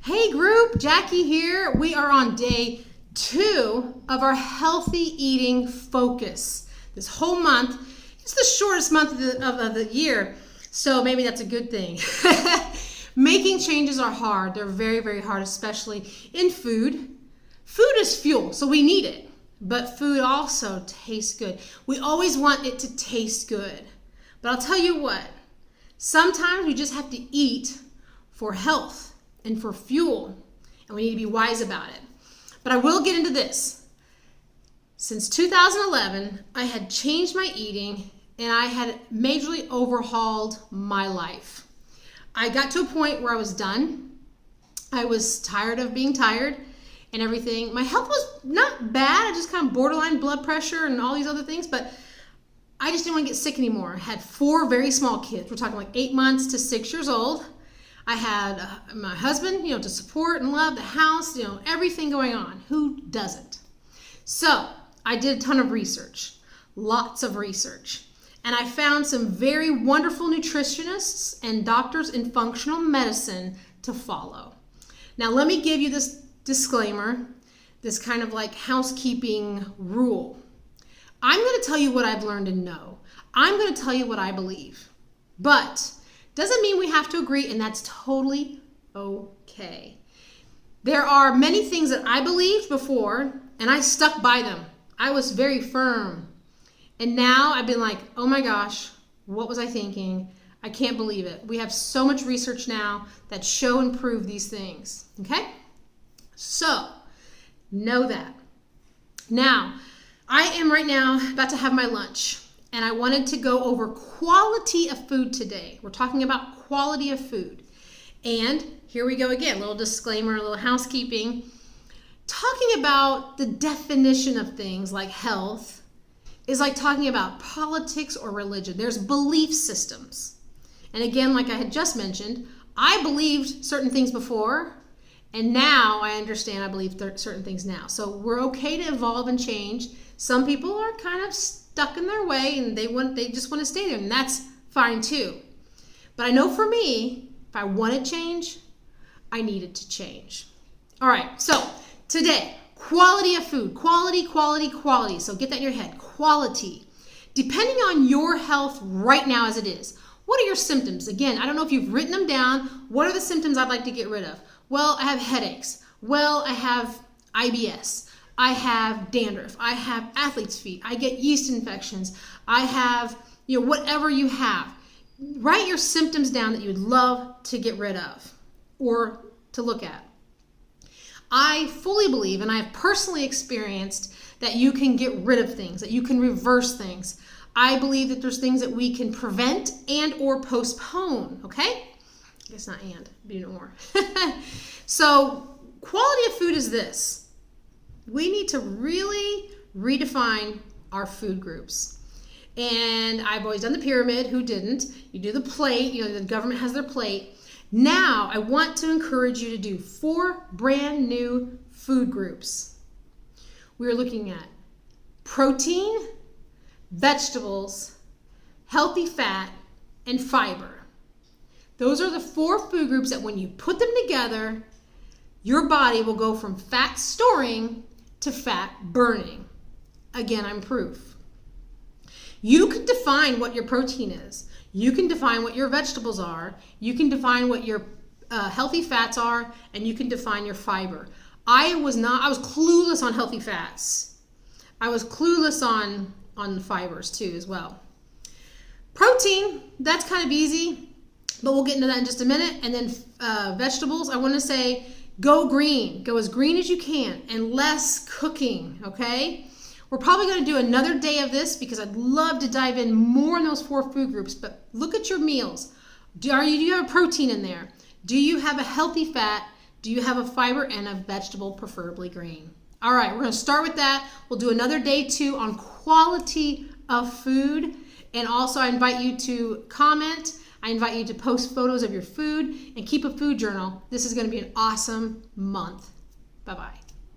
Hey group, Jackie here. We are on day 2 of our healthy eating focus. This whole month, it's the shortest month of the year, so maybe that's a good thing. Making changes are hard. They're very, very hard, especially in food. Food is fuel, so we need it, but food also tastes good. We always want it to taste good, but I'll tell you what, sometimes we just have to eat for health and for fuel, and we need to be wise about it. But I will get into this. Since 2011, I had changed my eating and I had majorly overhauled my life. I got to a point where I was done. I was tired of being tired and everything. My health was not bad. I just kind of borderline blood pressure and all these other things, but I just didn't want to get sick anymore. I had 4 very small kids. We're talking like 8 months to 6 years old. I had my husband, to support and love, the house, everything going on. Who doesn't? So I did a ton of research, lots of research. And I found some very wonderful nutritionists and doctors in functional medicine to follow. Now, let me give you this disclaimer, this kind of like housekeeping rule. I'm going to tell you what I've learned and know. I'm going to tell you what I believe. But doesn't mean we have to agree, and that's totally okay. There are many things that I believed before, and I stuck by them. I was very firm. And now I've been like, oh my gosh, what was I thinking? I can't believe it. We have so much research now that show and prove these things, okay? So, know that. Now, I am right now about to have my lunch. And I wanted to go over quality of food today. We're talking about quality of food. And here we go again, a little disclaimer, a little housekeeping. Talking about the definition of things like health is like talking about politics or religion. There's belief systems. And again, like I had just mentioned, I believed certain things before, and now I understand I believe certain things now. So we're okay to evolve and change. Some people are kind of stuck in their way and they just want to stay there, and that's fine too. But I know for me, if I want to change, I needed to change. All right, so today, quality of food, quality. So get that in your head, quality. Depending on your health right now as it is, what are your symptoms? Again, I don't know if you've written them down. What are the symptoms I'd like to get rid of? Well, I have headaches. Well, I have IBS. I have dandruff. I have athlete's feet. I get yeast infections. I have, whatever you have. Write your symptoms down that you would love to get rid of or to look at. I fully believe, and I have personally experienced, that you can get rid of things, that you can reverse things. I believe that there's things that we can prevent and or postpone, okay? I guess not and, be or. So quality of food is this. We need to really redefine our food groups. And I've always done the pyramid. Who didn't? You do the plate. The government has their plate. Now, I want to encourage you to do 4 brand new food groups. We're looking at protein, vegetables, healthy fat, and fiber. Those are the 4 food groups that when you put them together, your body will go from fat storing to fat burning. Again, I'm proof. You can define what your protein is. You can define what your vegetables are. You can define what your healthy fats are, and you can define your fiber. I was clueless on healthy fats. I was clueless on the fibers too as well. Protein, that's kind of easy, but we'll get into that in just a minute. And then vegetables, I want to say, go green. Go as green as you can and less cooking, okay? We're probably going to do another day of this because I'd love to dive in more in those 4 food groups, but look at your meals. Do you have a protein in there? Do you have a healthy fat? Do you have a fiber and a vegetable, preferably green? All right, we're going to start with that. We'll do another day 2 on quality of food, and also I invite you to comment. I invite you to post photos of your food and keep a food journal. This is going to be an awesome month. Bye-bye.